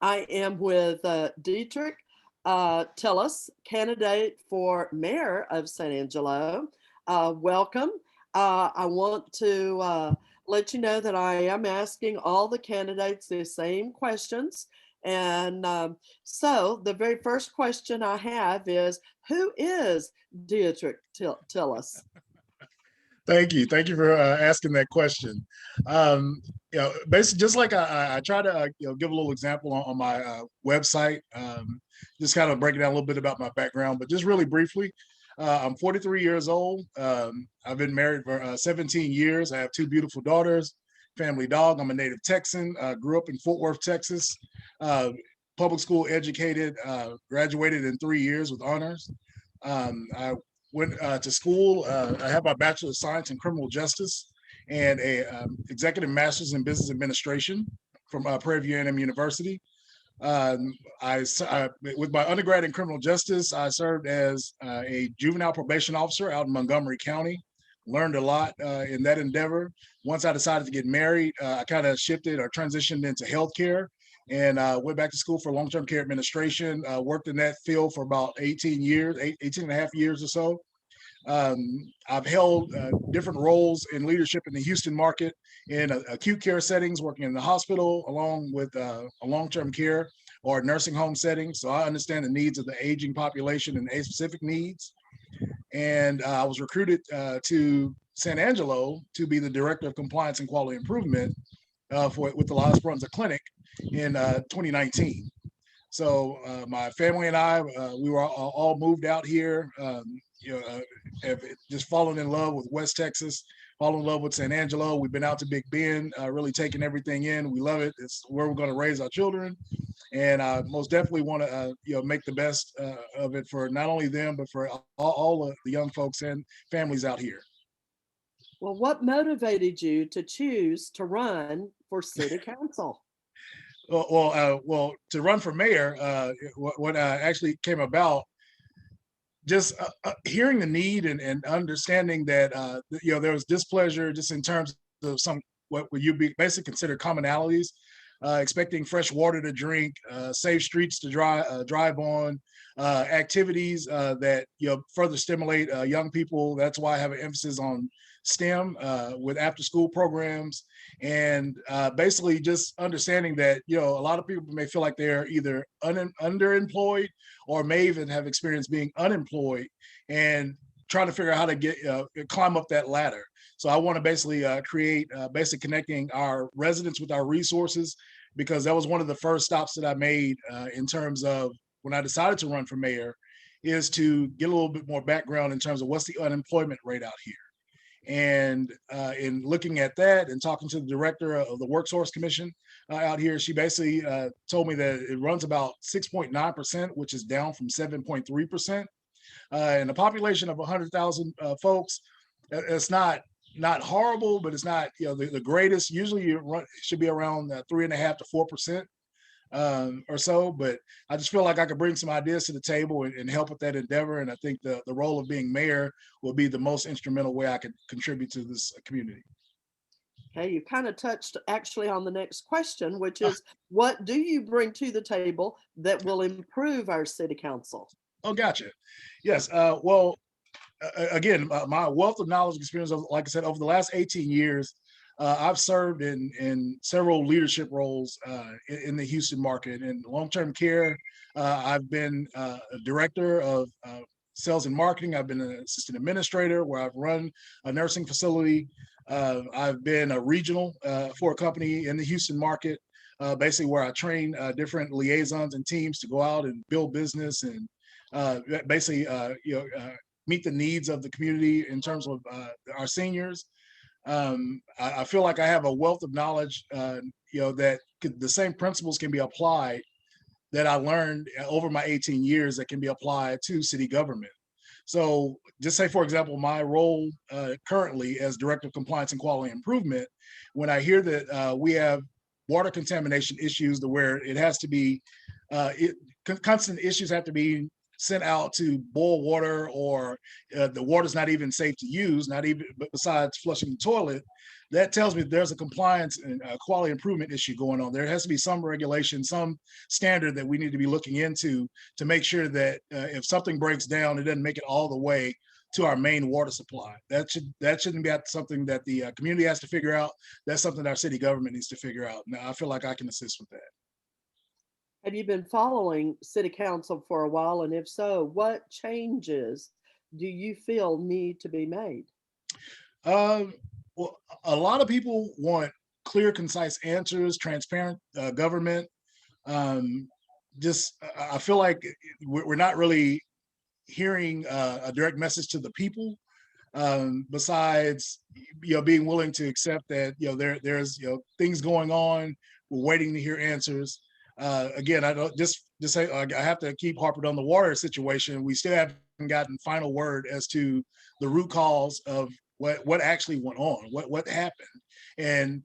I am with Dietrick Tillis, candidate for mayor of San Angelo. Welcome. I want to let you know that I am asking all the candidates the same questions. And so the very first question I have is, who is Dietrick Tillis? Thank you. Thank you for asking that question. Basically, just like I try to give a little example on my website, just kind of break it down a little bit about my background, but just really briefly, I'm 43 years old. I've been married for 17 years. I have two beautiful daughters, family dog. I'm a native Texan. Grew up in Fort Worth, Texas. Public school educated, graduated in 3 years with honors. I went to school. I have my Bachelor of Science in Criminal Justice and a Executive Master's in Business Administration from Prairie View A&M University. With my undergrad in criminal justice, I served as a juvenile probation officer out in Montgomery County. Learned a lot in that endeavor. Once I decided to get married, I kind of shifted or transitioned into healthcare and went back to school for long-term care administration. Worked in that field for about 18 years, 18 and a half years or so. I've held different roles in leadership in the Houston market in acute care settings, working in the hospital, along with a long-term care or nursing home setting. So I understand the needs of the aging population and age-specific needs. And I was recruited to San Angelo to be the Director of Compliance and Quality Improvement with the Las Brunswick Clinic in 2019. So my family and I, we were all moved out here. Have just fallen in love with West Texas, fallen in love with San Angelo. We've been out to Big Bend, really taking everything in. We love it. It's where we're going to raise our children, and I most definitely want to, make the best of it for not only them but for all of the young folks and families out here. Well, what motivated you to choose to run for city council? Well, to run for mayor, what actually came about just hearing the need and understanding that there was displeasure just in terms of some what would you be basically considered commonalities, expecting fresh water to drink, safe streets to drive on, activities that further stimulate young people. That's why I have an emphasis on STEM with after school programs, and basically just understanding that a lot of people may feel like they're either underemployed or may even have experienced being unemployed and trying to figure out how to get climb up that ladder. So I want to basically create basically connecting our residents with our resources, because that was one of the first stops that I made in terms of when I decided to run for mayor, is to get a little bit more background in terms of what's the unemployment rate out here. And in looking at that and talking to the director of the Workforce Commission out here, she basically told me that it runs about 6.9%, which is down from 7.3%. And a population of 100,000 folks, it's not horrible, but it's not the greatest. Usually it should be around 3.5 to 4%. Or so, but I just feel like I could bring some ideas to the table and help with that endeavor. And I think the role of being mayor will be the most instrumental way I could contribute to this community. Okay, you kind of touched actually on the next question, which is, what do you bring to the table that will improve our city council? Oh, gotcha. Yes. Again, my wealth of knowledge and experience, like I said, over the last 18 years, I've served in several leadership roles in the Houston market. In long-term care, I've been a director of sales and marketing. I've been an assistant administrator where I've run a nursing facility. I've been a regional for a company in the Houston market, basically where I train different liaisons and teams to go out and build business and basically meet the needs of the community in terms of our seniors. I feel like I have a wealth of knowledge, that the same principles can be applied that I learned over my 18 years that can be applied to city government. So just say, for example, my role currently as Director of Compliance and Quality Improvement, when I hear that we have water contamination issues to where it has to be, constant issues have to be sent out to boil water, or the water's not even safe to use, not even besides flushing the toilet, that tells me there's a compliance and quality improvement issue going on. There has to be some regulation, some standard that we need to be looking into to make sure that if something breaks down, it doesn't make it all the way to our main water supply. That shouldn't be something that the community has to figure out. That's something our city government needs to figure out. Now, I feel like I can assist with that. Have you been following city council for a while? And if so, what changes do you feel need to be made? Well, a lot of people want clear, concise answers, transparent government. Um, I feel like we're not really hearing a direct message to the people. Besides, being willing to accept that there's things going on. We're waiting to hear answers. Again, I don't just say I have to keep harping on the water situation. We still haven't gotten final word as to the root cause of what actually went on, what happened, and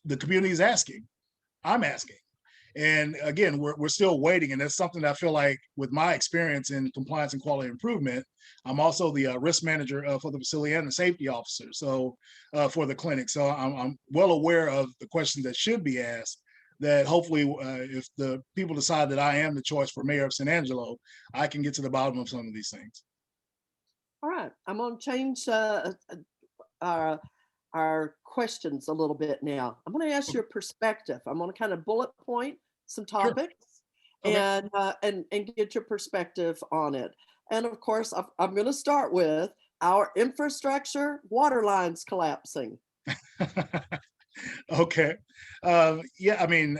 the community is asking. I'm asking. And again, we're still waiting. And that's something that I feel like with my experience in compliance and quality improvement, I'm also the risk manager for the facility and the safety officer. So for the clinic. So I'm well aware of the questions that should be asked, that hopefully if the people decide that I am the choice for mayor of San Angelo, I can get to the bottom of some of these things. All right, I'm going to change our questions a little bit now. I'm going to ask your perspective. I'm going to kind of bullet point some Sure. topics Okay. and get your perspective on it. And of course, I'm going to start with our infrastructure, water lines collapsing. Okay. Yeah, I mean,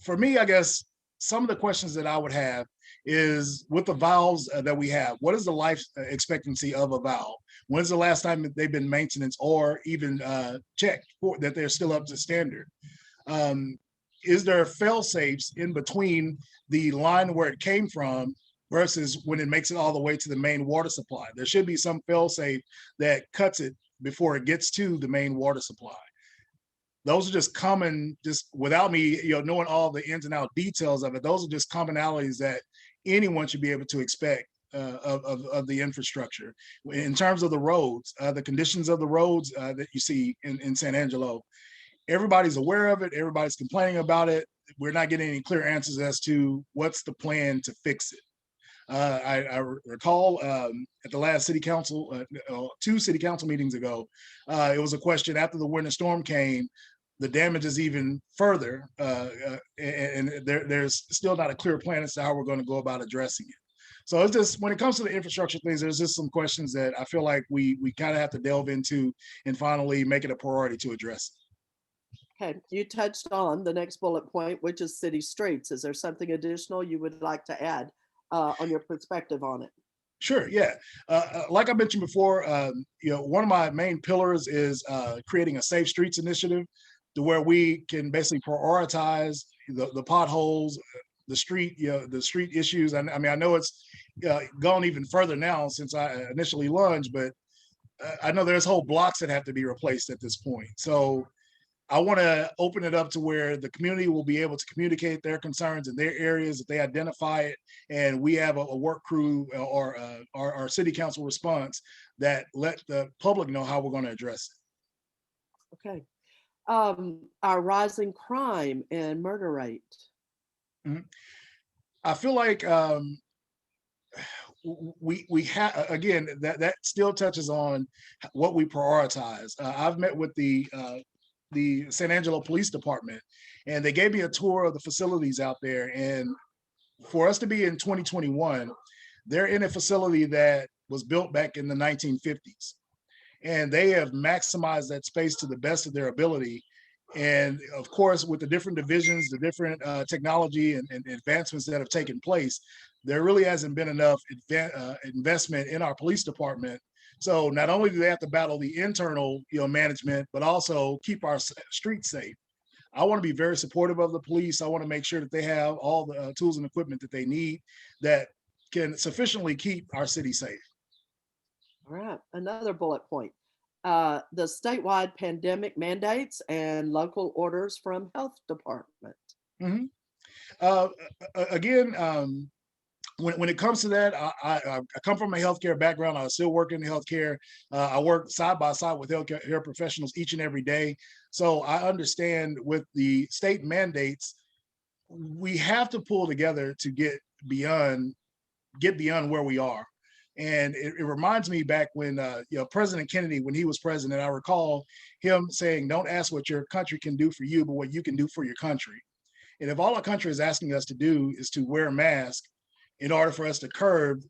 for me, I guess some of the questions that I would have is with the valves that we have, what is the life expectancy of a valve? When's the last time that they've been maintenance or even checked for that they're still up to standard? Is there fail safes in between the line where it came from versus when it makes it all the way to the main water supply? There should be some fail safe that cuts it before it gets to the main water supply. Those are just common, just without me, knowing all the ins and out details of it. Those are just commonalities that anyone should be able to expect of the infrastructure. In terms of the roads, the conditions of the roads that you see in San Angelo, everybody's aware of it. Everybody's complaining about it. We're not getting any clear answers as to what's the plan to fix it. I recall at the last city council, 2 city council meetings ago, it was a question after the winter storm came, the damage is even further, and there's still not a clear plan as to how we're going to go about addressing it. So it's just, when it comes to the infrastructure things, there's just some questions that I feel like we kind of have to delve into and finally make it a priority to address. Okay, you touched on the next bullet point, which is city streets. Is there something additional you would like to add on your perspective on it? Sure, yeah. Like I mentioned before, one of my main pillars is creating a safe streets initiative, to where we can basically prioritize the potholes, the street issues. I mean, I know it's gone even further now since I initially lunged, but I know there's whole blocks that have to be replaced at this point. So I want to open it up to where the community will be able to communicate their concerns in their areas if they identify it, and we have a work crew or our city council response that let the public know how we're going to address it. Okay. Our rising crime and murder rate. Mm-hmm. I feel like we have, again, that still touches on what we prioritize. I've met with the San Angelo Police Department, and they gave me a tour of the facilities out there. And for us to be in 2021, they're in a facility that was built back in the 1950s. And they have maximized that space to the best of their ability. And of course, with the different divisions, the different technology and advancements that have taken place, there really hasn't been enough investment in our police department. So not only do they have to battle the internal management, but also keep our streets safe. I want to be very supportive of the police. I want to make sure that they have all the tools and equipment that they need that can sufficiently keep our city safe. All right, another bullet point. The statewide pandemic mandates and local orders from health department. Mm-hmm. Again, when it comes to that, I come from a healthcare background. I still work in healthcare. I work side by side with healthcare professionals each and every day. So I understand with the state mandates, we have to pull together to beyond get beyond where we are. And it reminds me back when President Kennedy, when he was president, I recall him saying, "Don't ask what your country can do for you, but what you can do for your country." And if all our country is asking us to do is to wear a mask in order for us to curb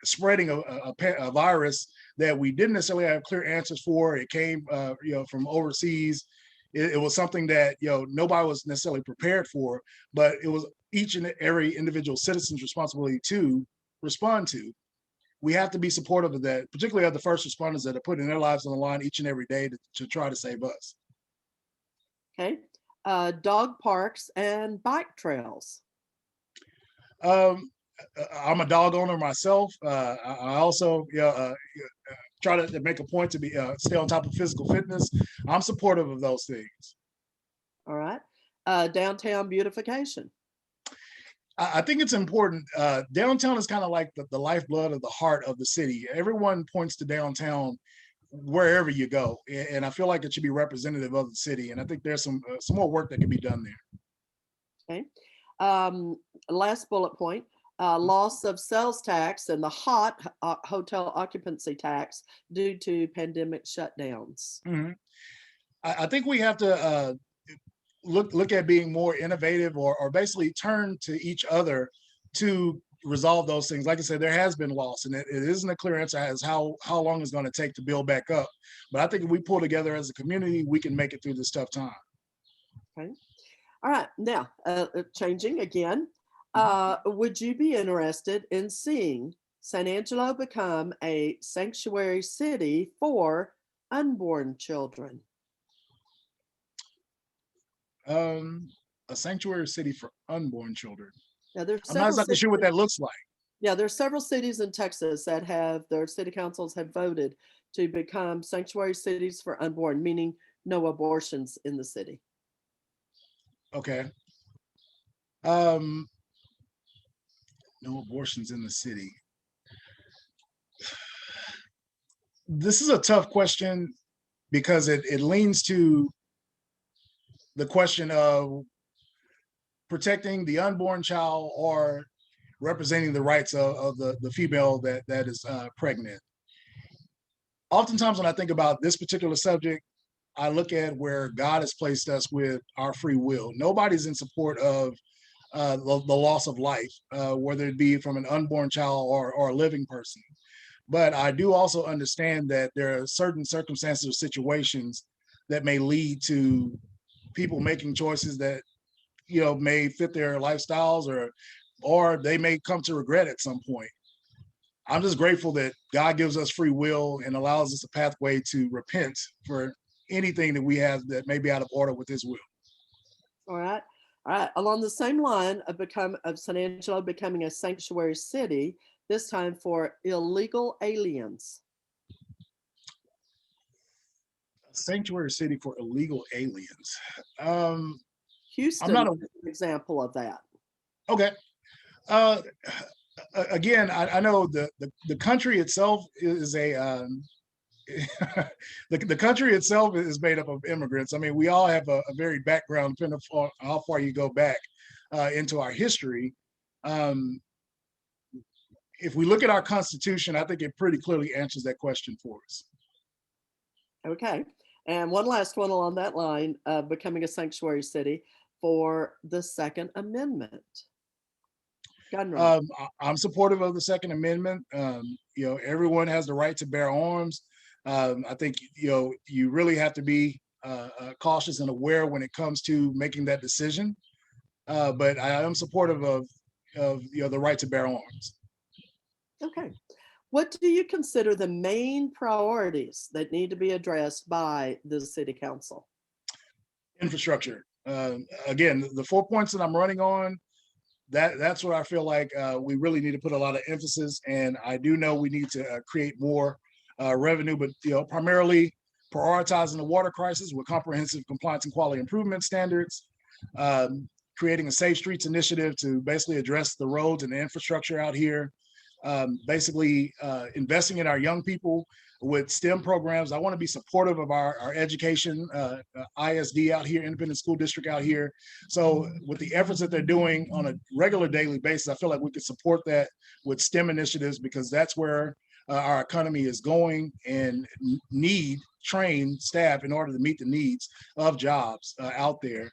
spreading a virus that we didn't necessarily have clear answers for, it came from overseas. It was something that nobody was necessarily prepared for, but it was each and every individual citizen's responsibility to respond to. We have to be supportive of that, particularly of the first responders that are putting their lives on the line each and every day to try to save us. Okay. Dog parks and bike trails. I'm a dog owner myself. I also try to make a point to be stay on top of physical fitness. I'm supportive of those things. All right. Downtown beautification. I think it's important. Downtown is kind of like the lifeblood of the heart of the city. Everyone points to downtown wherever you go, and I feel like it should be representative of the city. And I think there's some more work that can be done there. Okay. Last bullet point. Loss of sales tax and the hot hotel occupancy tax due to pandemic shutdowns. Mm-hmm. I think we have to look at being more innovative or basically turn to each other to resolve those things. Like I said, there has been loss, and it isn't a clear answer as how long it's going to take to build back up. But I think if we pull together as a community, we can make it through this tough time. Okay. All right. Now, changing again. Would you be interested in seeing San Angelo become a sanctuary city for unborn children? A sanctuary city for unborn children. Now, there's I'm not exactly sure what that looks like. Yeah, there's several cities in Texas that have their city councils have voted to become sanctuary cities for unborn, meaning no abortions in the city. Okay. No abortions in the city. This is a tough question because it leans to the question of protecting the unborn child or representing the rights of the female that is pregnant. Oftentimes when I think about this particular subject, I look at where God has placed us with our free will. Nobody's in support of the loss of life, whether it be from an unborn child or a living person. But I do also understand that there are certain circumstances or situations that may lead to people making choices that may fit their lifestyles or they may come to regret at some point. I'm just grateful that God gives us free will and allows us a pathway to repent for anything that we have that may be out of order with his will. All right. All right. Along the same line of San Angelo becoming a sanctuary city, this time for illegal aliens. A sanctuary city for illegal aliens. Houston is an example of that. Okay. Again, I know the country itself is the country itself is made up of immigrants. I mean, we all have a varied background depending on how far you go back into our history. If we look at our Constitution, I think it pretty clearly answers that question for us. Okay. And one last one along that line of becoming a sanctuary city for the Second Amendment. I'm supportive of the Second Amendment. Everyone has the right to bear arms. I think you really have to be cautious and aware when it comes to making that decision. But I am supportive of the right to bear arms. Okay. What do you consider the main priorities that need to be addressed by the city council? Infrastructure. Again, the 4 points that I'm running on, that's where I feel like we really need to put a lot of emphasis. And I do know we need to create more revenue, but primarily prioritizing the water crisis with comprehensive compliance and quality improvement standards, creating a Safe Streets initiative to basically address the roads and the infrastructure out here. Basically investing in our young people with STEM programs. I want to be supportive of our education, ISD out here, Independent School District out here. So with the efforts that they're doing on a regular daily basis, I feel like we can support that with STEM initiatives, because that's where our economy is going, and need trained staff in order to meet the needs of jobs out there.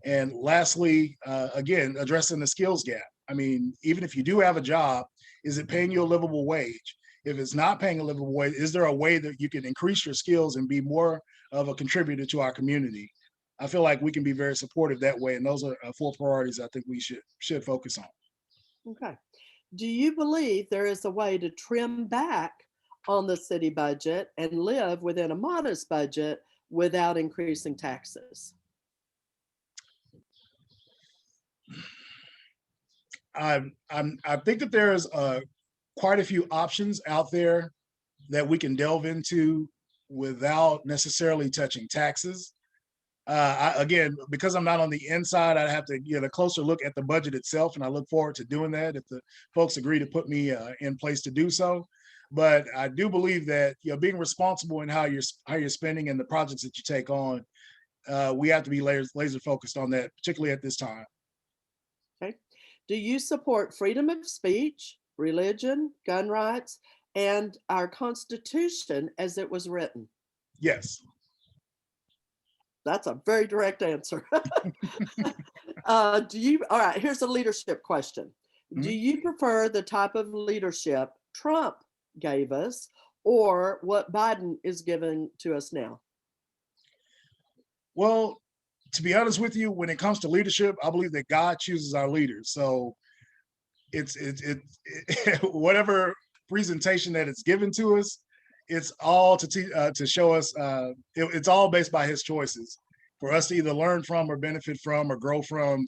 And lastly, again, addressing the skills gap. I mean, even if you do have a job, is it paying you a livable wage? If it's not paying a livable wage, is there a way that you can increase your skills and be more of a contributor to our community? I feel like we can be very supportive that way. And those are 4 priorities I think we should focus on. Okay. Do you believe there is a way to trim back on the city budget and live within a modest budget without increasing taxes? I think that there's quite a few options out there that we can delve into without necessarily touching taxes. Again, because I'm not on the inside, I'd have to get a closer look at the budget itself, and I look forward to doing that if the folks agree to put me in place to do so. But I do believe that being responsible in how you're spending and the projects that you take on, we have to be laser focused on that, particularly at this time. Okay. Do you support freedom of speech, religion, gun rights, and our Constitution as it was written? Yes. That's a very direct answer. All right, here's a leadership question. Do you prefer the type of leadership Trump gave us or what Biden is giving to us now? Well, to be honest with you, when it comes to leadership, I believe that God chooses our leaders. So it's whatever presentation that it's given to us, it's all to show us. It's all based by His choices for us to either learn from or benefit from or grow from.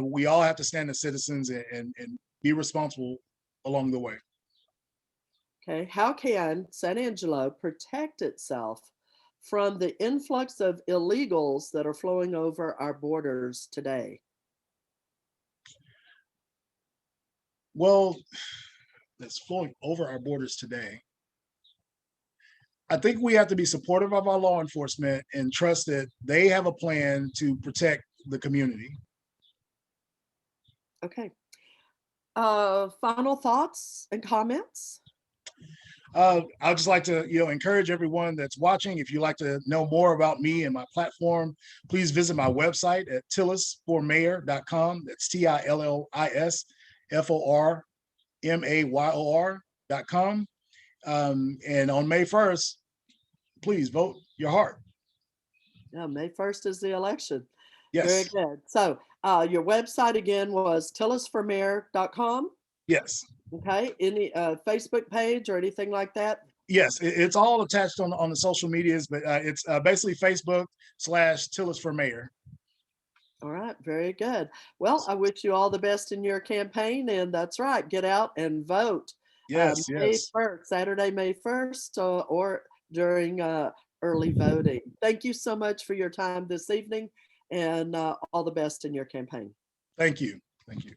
We all have to stand as citizens and be responsible along the way. Okay, how can San Angelo protect itself from the influx of illegals that are flowing over our borders today? Well, that's flowing over our borders today. I think we have to be supportive of our law enforcement and trust that they have a plan to protect the community. Okay. Final thoughts and comments? I'd just like to, encourage everyone that's watching. If you'd like to know more about me and my platform, please visit my website at tillisformayor.com. That's TILLISFORMAYOR.com. And on May 1st, please vote your heart. Yeah, May 1st is the election. Yes. Very good. So your website again was tillisformayor.com. Yes. Okay. Any Facebook page or anything like that? Yes, it's all attached on the social medias, but it's basically Facebook/Tillis for Mayor. All right, very good. Well, I wish you all the best in your campaign, and that's right, get out and vote. Yes, May yes. 1st, Saturday, May 1st, or during early voting. Thank you so much for your time this evening, and all the best in your campaign. Thank you. Thank you.